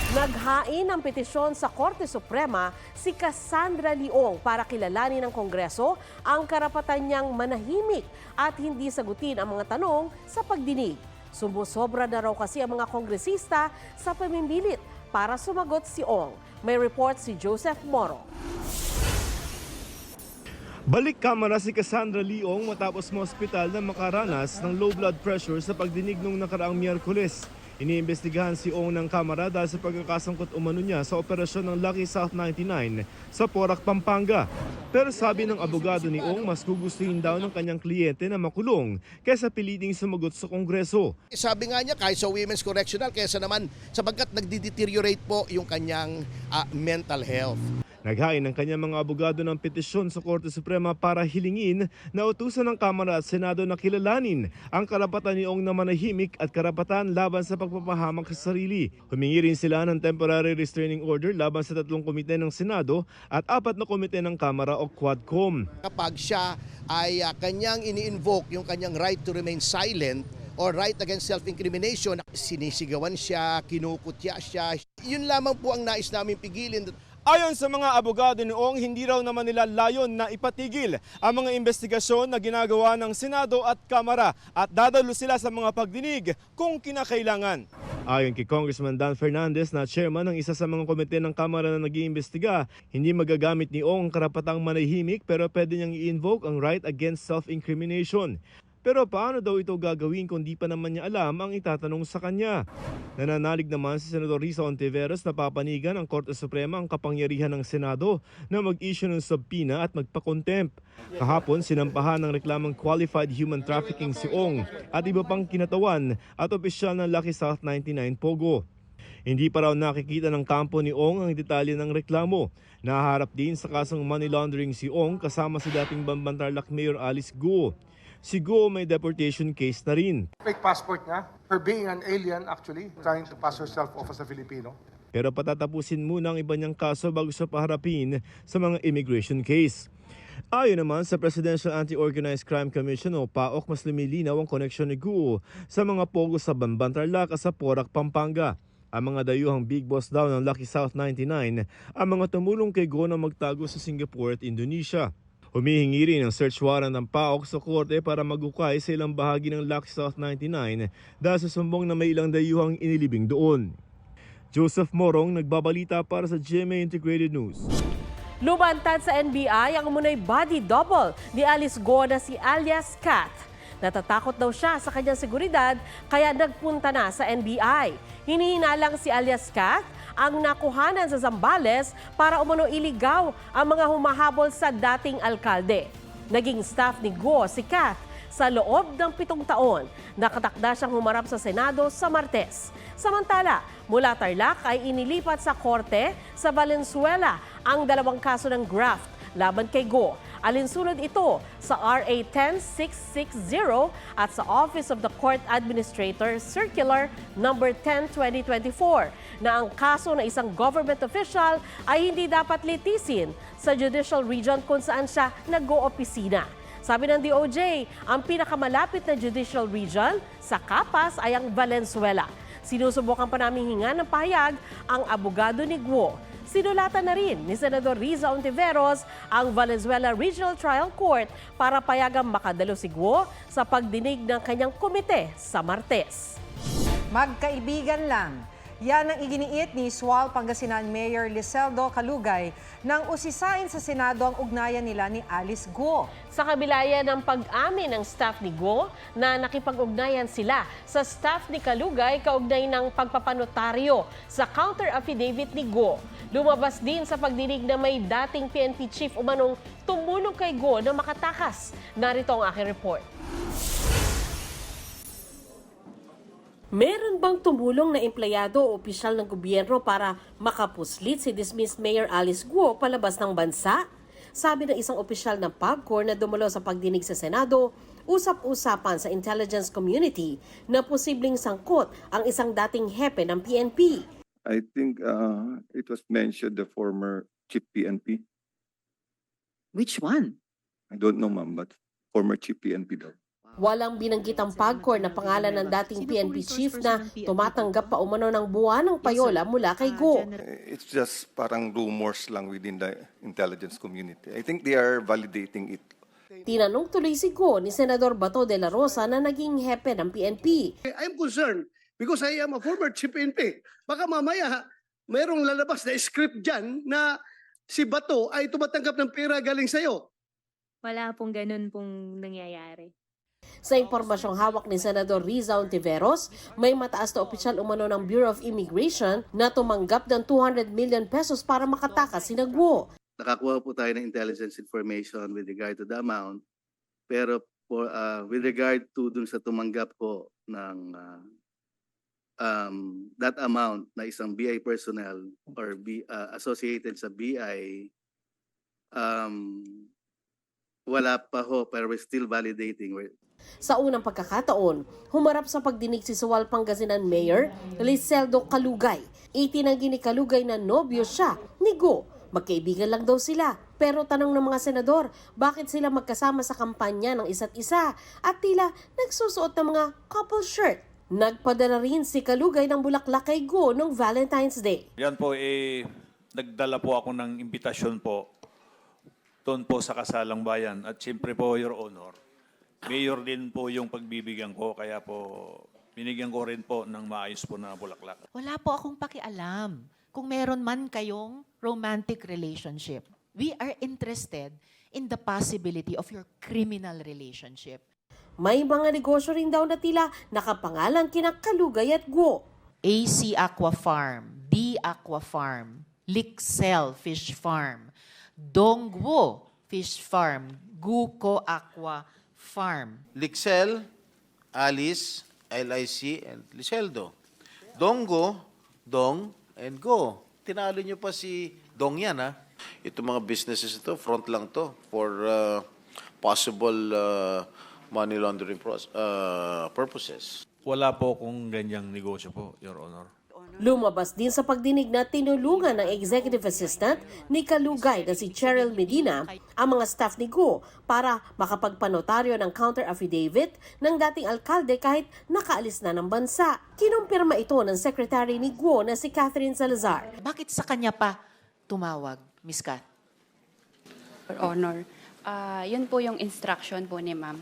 Naghain ng petisyon sa Korte Suprema si Cassandra Leong para kilalanin ng Kongreso ang karapatan niyang manahimik at hindi sagutin ang mga tanong sa pagdinig. Sumusobra na raw kasi ang mga kongresista sa pamimilit para sumagot si Ong. May report si Joseph Moro. Balik kamera si Cassandra Leong matapos ma-ospital na makaranas ng low blood pressure sa pagdinig nung nakaraang Miyerkules. Iniimbestigahan si Ong ng kamera dahil sa pagkakasangkot umano niya sa operasyon ng Lucky South 99 sa Porac, Pampanga. Pero sabi ng abogado ni Ong, mas gugustuhin daw ng kanyang kliyente na makulong kaysa piliting sumagot sa Kongreso. Sabi nga niya, kahit sa Women's Correctional, kaysa naman sapagkat nagdi-deteriorate po yung kanyang mental health. Naghain ng kanyang mga abogado ng petisyon sa Korte Suprema para hilingin na utusan ng Kamara at Senado na kilalanin ang karapatan ni Ong na manahimik at karapatan laban sa pagpapahamak sa sarili. Humingi rin sila ng temporary restraining order laban sa 3 komite ng Senado at 4 na komite ng Kamara o Quadcom. Kapag siya ay kanyang ini-invoke yung kanyang right to remain silent or right against self-incrimination, sinisigawan siya, kinukutya siya. Yun lamang po ang nais namin pigilin. Ayon sa mga abogado ni Ong, hindi raw naman nila layon na ipatigil ang mga investigasyon na ginagawa ng Senado at Kamara at dadalo sila sa mga pagdinig kung kinakailangan. Ayon kay Congressman Dan Fernandez na chairman ng isa sa mga komite ng Kamara na nag-iimbestiga, hindi magagamit ni Ong ang karapatang manahimik pero pwede niyang i-invoke ang right against self-incrimination. Pero paano daw ito gagawin kung di pa naman niya alam ang itatanong sa kanya? Nananalig naman si Senador Risa Ontiveros na papanigan ng Korte Suprema ang kapangyarihan ng Senado na mag-issue ng subpoena at magpa-contempt. Kahapon, sinampahan ng reklamang qualified human trafficking si Ong at iba pang kinatawan at opisyal ng Lucky South 99 Pogo. Hindi pa raw nakikita ng kampo ni Ong ang detalye ng reklamo. Naharap din sa kasong money laundering si Ong kasama si dating Bambantarlac Mayor Alice Guo. Si Guo may deportation case na rin. Fake passport niya, her being an alien actually, trying to pass herself off as a Filipino. Pero patatapusin muna ang iba niyang kaso bago siya paharapin sa mga immigration case. Ayon naman sa Presidential Anti-Organized Crime Commission o PAOK, mas lumilinaw ang koneksyon ni Guo sa mga pogo sa Bambantarlac at sa Porac, Pampanga. Ang mga dayuhang big boss daw ng Lucky South 99 ang mga tumulong kay Guo na magtago sa Singapore at Indonesia. Humihingi rin ng search warrant ng PAOK sa korte para magukay sa ilang bahagi ng Lucky South 99 dahil sa sumbong na may ilang dayuhang inilibing doon. Joseph Morong, nagbabalita para sa GMA Integrated News. Lumantad sa NBI ang umunay body double ni Alice Guo na si alias Kat. Natatakot daw siya sa kanyang seguridad kaya nagpunta na sa NBI. Hinihinalang si alias Kat ang nakuhanan sa Zambales para umano iligaw ang mga humahabol sa dating alkalde. Naging staff ni Guo si Kat sa loob ng 7 taon. Nakatakda siyang humarap sa Senado sa Martes. Samantala, mula Tarlac ay inilipat sa korte sa Valenzuela ang 2 kaso ng graft laban kay Guo. Alinsunod ito sa RA 10660 at sa Office of the Court Administrator Circular No. 10/2024 na ang kaso na isang government official ay hindi dapat litisin sa judicial region kung saan siya nag-oopisina. Sabi ng DOJ, ang pinakamalapit na judicial region sa Capas ay ang Valenzuela. Sinusubukan pa namin hinga ng pahayag ang abogado ni Guo. Sinulatan na rin ni Senador Riza Ontiveros ang Valenzuela Regional Trial Court para payagang makadalo si Guo sa pagdinig ng kanyang komite sa Martes. Magkaibigan lang. Yan ang iginiit ni Sual Pangasinan Mayor Liseldo Calugay nang usisain sa Senado ang ugnayan nila ni Alice Guo. Sa kabila yan ng pag-amin ng staff ni Guo na nakipag-ugnayan sila sa staff ni Calugay kaugnay ng pagpapanotaryo sa counter affidavit ni Guo. Lumabas din sa pagdinig na may dating PNP chief umanong tumulong kay Guo na makatakas. Narito ang aking report. Meron bang tumulong na empleyado o opisyal ng gobyerno para makapuslit si dismissed Mayor Alice Guo palabas ng bansa? Sabi ng isang opisyal ng PAGCOR na dumalo sa pagdinig sa Senado, usap-usapan sa intelligence community na posibleng sangkot ang isang dating hepe ng PNP. I think it was mentioned the former chief PNP. Which one? I don't know, ma'am, but former chief PNP daw. Walang binanggitang PAGCOR na pangalan ng dating PNP chief na tumatanggap pa umano ng buwanang payola mula kay Go. It's just parang rumors lang within the intelligence community. I think they are validating it. Tinanong tuloy si Go ni Senador Bato de la Rosa na naging hepe ng PNP. I'm concerned because I am a former chief PNP. Baka mamaya mayroong lalabas na script dyan na si Bato ay tumatanggap ng pera galing sa'yo. Wala pong ganun pong nangyayari. Sa impormasyong hawak ni Senador Riza Ontiveros, may mataas na opisyal umano ng Bureau of Immigration na tumanggap ng 200 million pesos para makatakas si Guo. Nakakuha po tayo ng intelligence information with regard to the amount. Pero with regard to dun sa tumanggap po ng that amount na isang BI personnel or associated sa BI, wala pa ho, pero we're still validating. Sa unang pagkakataon, humarap sa pagdinig si Sual Pangasinan Mayor Liseldo Calugay. Itinanggi ni Calugay na nobyo siya ni Go. Magkaibigan lang daw sila. Pero tanong ng mga senador, bakit sila magkasama sa kampanya ng isa't isa at tila nagsusuot ng mga couple shirt? Nagpadala rin si Calugay ng bulaklak kay Go noong Valentine's Day. Yan po, nagdala po ako ng imbitasyon po doon po sa Kasalang Bayan. At siyempre po, Your Honor, Mayor din po yung pagbibigyan ko, kaya po binigyan ko rin po ng maayos po na bulaklak. Wala po akong pakialam kung meron man kayong romantic relationship. We are interested in the possibility of your criminal relationship. May mga negosyo rin daw na tila nakapangalan kina Calugay at Go. AC Aqua Farm, D Aqua Farm, Lixel Fish Farm, Dongguo Fish Farm, Guco Aqua Farm. Lixel, Alice, LIC, and Liseldo. Donggo, Dong, and Go. Tinalo nyo pa si Dong yan, ha? Ito mga businesses ito, front lang to for possible money laundering purposes. Wala po kung ganyang negosyo po, Your Honor. Lumabas din sa pagdinig na tinulungan ng executive assistant ni Calugay na si Cheryl Medina ang mga staff ni Go para makapagpanotaryo ng counter affidavit ng dating alkalde kahit nakaalis na ng bansa. Kinumpirma ito ng secretary ni Go na si Catherine Salazar. Bakit sa kanya pa tumawag, Ms. Kat? Your Honor, yun po yung instruction po ni ma'am.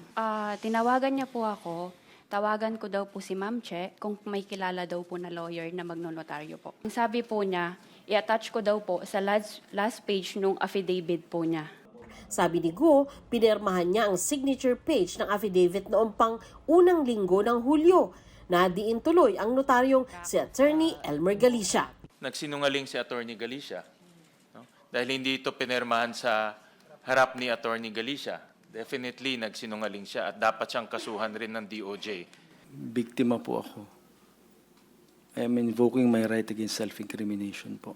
Tinawagan niya po ako. Tawagan ko daw po si Ma'am Che kung may kilala daw po na lawyer na magnonotaryo po. Ang sabi po niya, i-attach ko daw po sa last page nung affidavit po niya. Sabi ni Go, pinirmahan niya ang signature page ng affidavit noong pang unang linggo ng Hulyo. Nadiin tuloy ang notaryong si Attorney Elmer Galicia. Nagsinungaling si Attorney Galicia, no? Dahil hindi ito pinirmahan sa harap ni Attorney Galicia. Definitely, nagsinungaling siya at dapat siyang kasuhan rin ng DOJ. Biktima po ako. I am invoking my right against self-incrimination po.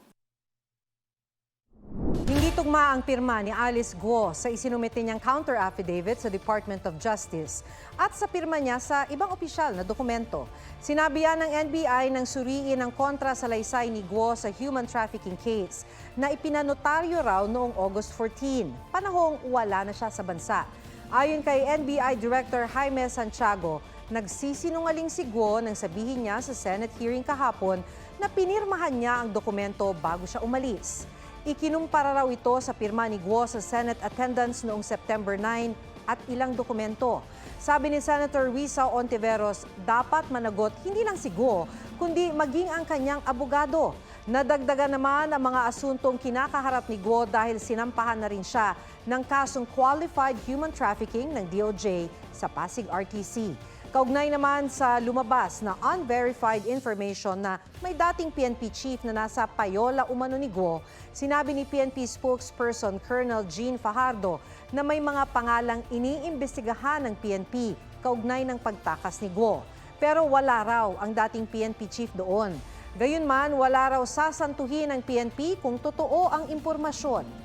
Hindi tugma ang pirma ni Alice Guo sa isinumite niyang counter affidavit sa Department of Justice at sa pirma niya sa ibang opisyal na dokumento. Sinabi yan ng NBI nang suriin ang kontra sa laysay ni Guo sa human trafficking case na ipinanotaryo raw noong August 14, panahong wala na siya sa bansa. Ayon kay NBI Director Jaime Santiago, nagsisinungaling si Guo nang sabihin niya sa Senate hearing kahapon na pinirmahan niya ang dokumento bago siya umalis. Ikinumpara raw ito sa pirma ni Guo sa Senate attendance noong September 9 at ilang dokumento. Sabi ni Senator Riza Ontiveros, dapat managot hindi lang si Guo, kundi maging ang kanyang abogado. Nadagdagan naman ang mga asuntong kinakaharap ni Guo dahil sinampahan na rin siya ng kasong qualified human trafficking ng DOJ sa Pasig RTC. Kaugnay naman sa lumabas na unverified information na may dating PNP chief na nasa payola umano ni Guo, sinabi ni PNP spokesperson Colonel Jean Fajardo na may mga pangalang iniimbestigahan ng PNP kaugnay ng pagtakas ni Guo. Pero wala raw ang dating PNP chief doon. Gayunman, wala raw sasantuhin ng PNP kung totoo ang impormasyon.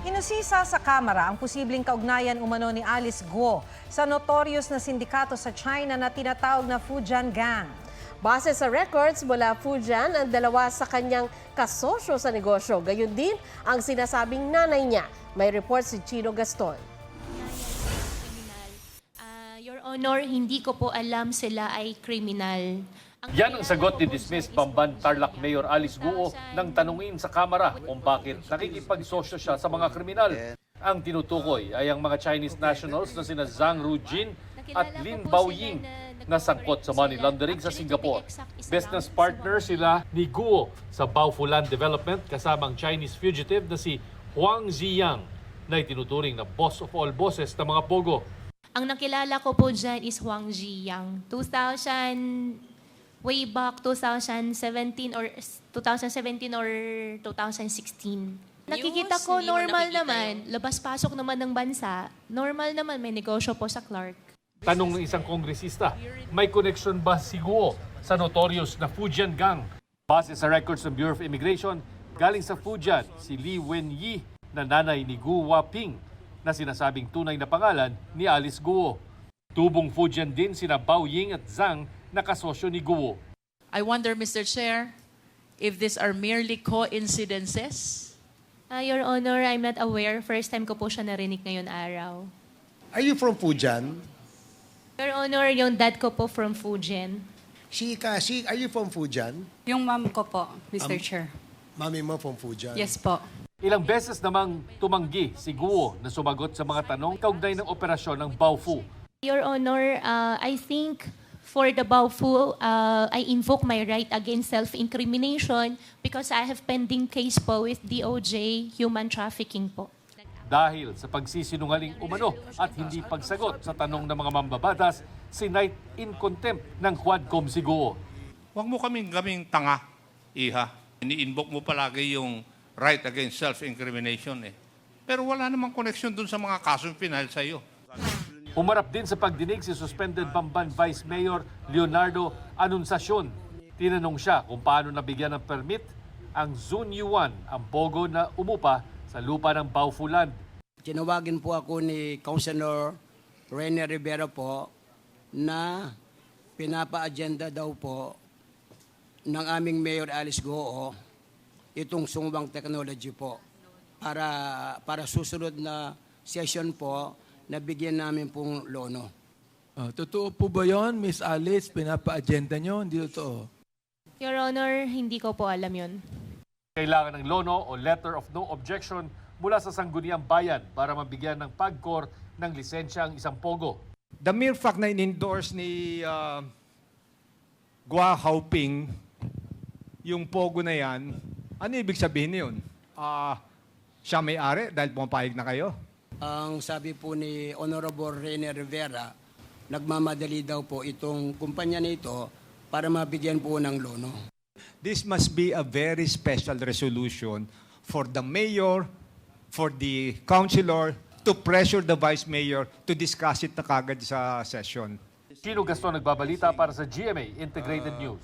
Inusisa sa Kamara ang posibleng kaugnayan umano ni Alice Guo sa notorious na sindikato sa China na tinatawag na Fujian Gang. Base sa records mula Fujian, ang dalawa sa kanyang kasosyo sa negosyo. Gayon din ang sinasabing nanay niya. May report si Chino Gaston. Honor, hindi ko po alam sila ay kriminal. Yan ang sagot ni dismissed Bamban Tarlac Mayor Alice Guo nang tanungin sa Kamara kung bakit nakikipagsosyo siya sa mga kriminal. Ang tinutukoy ay ang mga Chinese nationals na sina Zhang Rujin at Lin Baoying na sangkot sa money laundering sa Singapore. Business partner sila ni Guo sa Baofu Land Development kasama ang Chinese fugitive na si Huang Ziyang na itinuturing na boss of all bosses ng mga pogo. Ang nakilala ko po dyan is Huang Ziyang. Way back 2017 or 2016. Nakikita ko normal naman, labas-pasok naman ng bansa, normal naman may negosyo po sa Clark. Tanong ng isang kongresista, may connection ba si Guo sa notorious na Fujian Gang? Base sa records ng Bureau of Immigration, galing sa Fujian si Li Wenyi na nanay ni Gu Waping na sinasabing tunay na pangalan ni Alice Guo. Tubong Fujian din sina Baoying at Zhang na kasosyo ni Guo. I wonder, Mr. Chair, if these are merely coincidences? Your Honor, I'm not aware. First time ko po siya narinig ngayon araw. Are you from Fujian? Your Honor, yung dad ko po from Fujian. Si Kasi, are you from Fujian? Yung mom ko po, Mr. Chair. Mami mo from Fujian? Yes po. Ilang beses namang tumanggi si Guo na sumagot sa mga tanong kaugnay ng operasyon ng Baofu. Your Honor, I think for the Baofu, I invoke my right against self-incrimination because I have pending case po with DOJ human trafficking po. Dahil sa pagsisinungaling umano at hindi pagsagot sa tanong ng mga mambabatas, sinight in contempt ng Quadcom si Guo. Huwag mo kaming tanga, iha. Ini-invoke mo palagi yung right against self-incrimination eh. Pero wala namang connection dun sa mga kasong pinahal sa iyo. Humarap din sa pagdinig si suspended Bamban Vice Mayor Leonardo Anunciacion. Tinanong siya kung paano nabigyan ng permit ang Zun Yuan, ang pogo na umupa sa lupa ng Baofu Land. Tinawagin po ako ni Councilor Rene Rivera po na pinapa-agenda daw po ng aming Mayor Alice Guo itong sungwang technology po para susunod na session po na bigyan namin pong lono. Totoo po ba yun, Miss Alice? Pinapa-agenda nyo? Hindi totoo. Your Honor, hindi ko po alam yun. Kailangan ng lono o letter of no objection mula sa Sangguniang Bayan para mabigyan ng PAGCOR ng lisensya ang isang pogo. The mere fact na in-endorse ni Gua Haoping yung pogo na yan, ano ibig sabihin yun? Siya may-ari dahil pumapayag na kayo? Ang sabi po ni Honorable Rene Rivera, nagmamadali daw po itong kumpanya nito para mabigyan po ng lono. This must be a very special resolution for the mayor, for the councilor, to pressure the vice mayor to discuss it na kagad sa session. Chino Gaston nagbabalita para sa GMA Integrated News.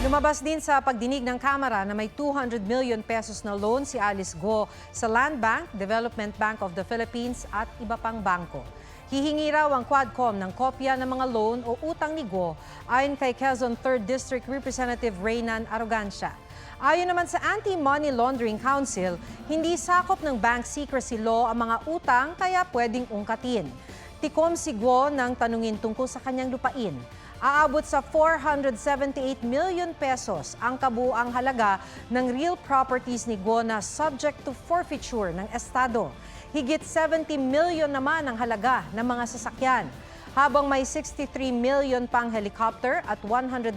Lumabas din sa pagdinig ng Kamara na may 200 million pesos na loan si Alice Guo sa Land Bank, Development Bank of the Philippines at iba pang bangko. Hihingi raw ang Quadcom ng kopya ng mga loan o utang ni Guo ayon kay Quezon 3rd District Representative Reynan Arrogancia. Ayon naman sa Anti-Money Laundering Council, hindi sakop ng bank secrecy law ang mga utang kaya pwedeng ungkatin. Tikom si Guo ng tanungin tungkol sa kanyang lupain. Aabot sa 478 million pesos ang kabuuang halaga ng real properties ni Guo na subject to forfeiture ng Estado. Higit 70 million naman ang halaga ng mga sasakyan, habang may 63 million pang helicopter at 199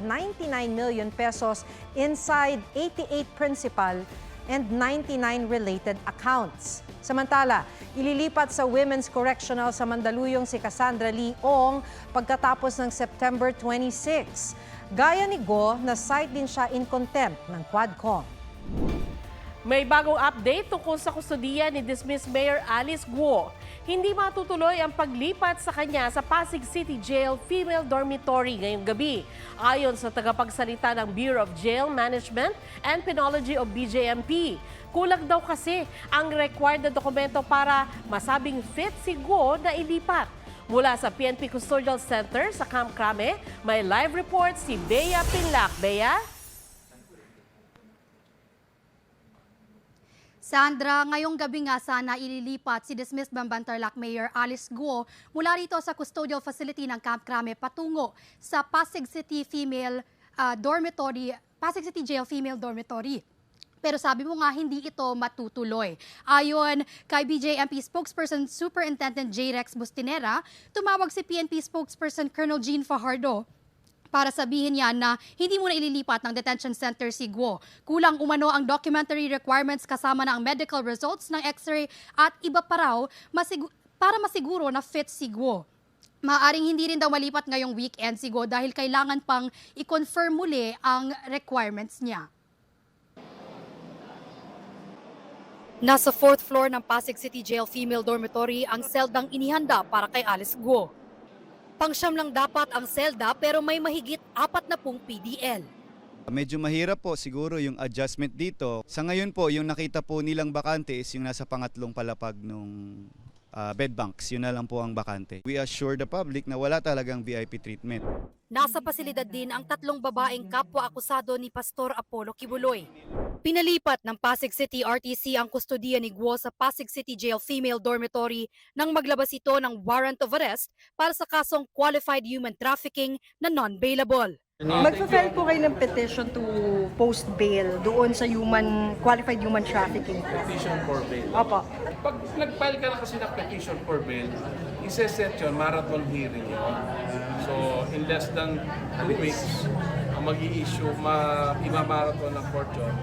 million pesos inside 88 principal and 99 related accounts. Samantala, ililipat sa Women's Correctional sa Mandaluyong si Cassandra Lee Ong pagkatapos ng September 26. Gaya ni Guo, na-cite din siya in contempt ng Quadcom. May bagong update tungkol sa kustudiya ni dismissed Mayor Alice Guo. Hindi matutuloy ang paglipat sa kanya sa Pasig City Jail Female Dormitory ngayong gabi. Ayon sa tagapagsalita ng Bureau of Jail Management and Penology of BJMP. Kulang daw kasi ang required na dokumento para masabing fit si Guo na ilipat. Mula sa PNP Custodial Center sa Camp Crame, may live report si Bea Pinlac. Bea? Sandra, ngayong gabi nga sana ililipat si dismissed Bamban Tarlac Mayor Alice Guo mula rito sa custodial facility ng Camp Crame patungo sa Pasig City Jail Female Dormitory. Pero sabi mo nga, hindi ito matutuloy. Ayon kay BJMP spokesperson Superintendent J. Rex Bustinera, tumawag si PNP spokesperson Colonel Jean Fajardo para sabihin niya na hindi muna ililipat ng detention center si Guo. Kulang umano ang documentary requirements kasama na ang medical results ng x-ray at iba pa raw para masiguro na fit si Guo. Maaring hindi rin daw malipat ngayong weekend si Guo dahil kailangan pang i-confirm muli ang requirements niya. Nasa 4th floor ng Pasig City Jail Female Dormitory ang seldang inihanda para kay Alice Guo. Pangsyam lang dapat ang selda pero may mahigit 40 PDL. Medyo mahirap po siguro yung adjustment dito. Sa ngayon po, yung nakita po nilang bakante is yung nasa pangatlong palapag nung bed banks. Yun na lang po ang bakante. We assure the public na wala talagang VIP treatment. Nasa pasilidad din ang 3 babaeng kapwa-akusado ni Pastor Apollo Kibuloy. Pinalipat ng Pasig City RTC ang kustodiya ni Guo sa Pasig City Jail Female Dormitory nang maglabas ito ng warrant of arrest para sa kasong qualified human trafficking na non-bailable. Magpa-file po kayo ng petition to post bail doon sa qualified human trafficking. Petition for bail. Opo. Pag nag-file ka na kasi ng petition for bail, iseset yun, marathon hearing yun. So, in less than 2 weeks, ang mag-i-issue, imamarathon ng court yun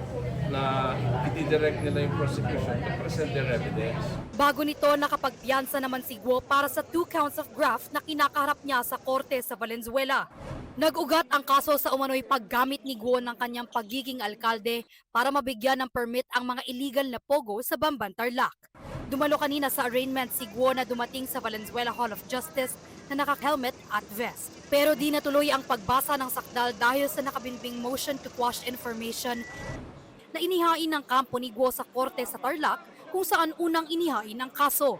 na i-direct nila yung prosecution to present their evidence. Bago nito, nakapagpiyansa naman si Guo para sa 2 counts of graft na kinakaharap niya sa korte sa Valenzuela. Nag-ugat ang kaso sa umano'y paggamit ni Guo ng kanyang pagiging alkalde para mabigyan ng permit ang mga illegal na pogo sa Bamban Tarlac. Dumalo kanina sa arraignment si Guo na dumating sa Valenzuela Hall of Justice na naka-helmet at vest. Pero di natuloy ang pagbasa ng sakdal dahil sa nakabinbing motion to quash information na inihain ng kampo ni Guo sa korte sa Tarlac kung saan unang inihain ang kaso.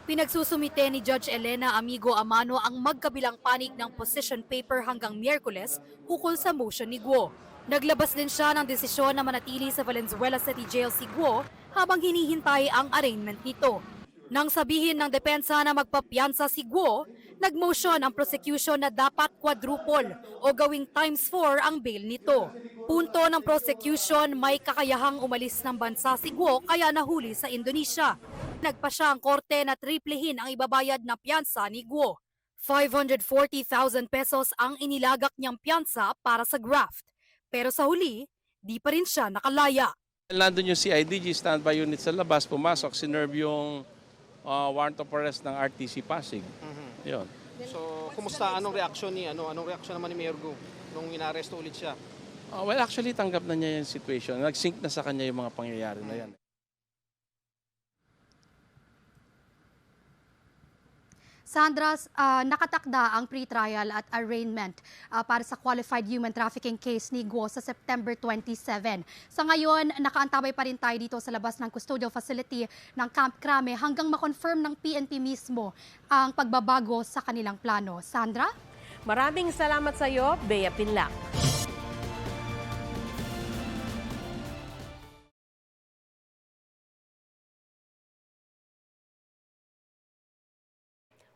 Pinagsusumite ni Judge Elena Amigo Amano ang magkabilang panig ng position paper hanggang Miyerkules ukol sa motion ni Guo. Naglabas din siya ng desisyon na manatili sa Valenzuela City Jail si Guo habang hinihintay ang arraignment nito. Nang sabihin ng depensa na magpapiyansa si Guo, nag-motion ang prosecution na dapat quadruple o gawing times 4 ang bail nito. Punto ng prosecution, may kakayahang umalis ng bansa si Guo kaya nahuli sa Indonesia. Nagpa siya ang korte na triplehin ang ibabayad na piyansa ni Guo. 540,000 pesos ang inilagak niyang piyansa para sa graft. Pero sa huli, di pa rin siya nakalaya. Nandun yung CIDG standby unit sa labas, pumasok, sinerve yung warrant of arrest ng RTC Pasig. Yun. So, kumusta? Anong reaksyon naman ni Mayor Guo nung inaresto ulit siya? Well, actually, tanggap na niya yung situation. Nag-sync na sa kanya yung mga pangyayari na yan. Sandra, nakatakda ang pre-trial at arraignment para sa qualified human trafficking case ni Guo sa September 27. Sa ngayon, nakaantabay pa rin tayo dito sa labas ng custodial facility ng Camp Crame hanggang ma-confirm ng PNP mismo ang pagbabago sa kanilang plano. Sandra? Maraming salamat sa iyo, Bea Pinlac.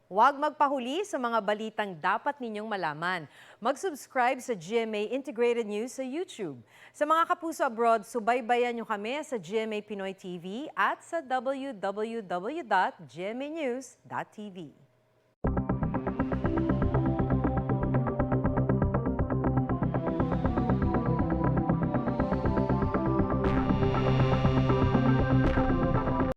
Huwag magpahuli sa mga balitang dapat ninyong malaman. Mag-subscribe sa GMA Integrated News sa YouTube. Sa mga kapuso abroad, subaybayan nyo kami sa GMA Pinoy TV at sa www.gmanews.tv.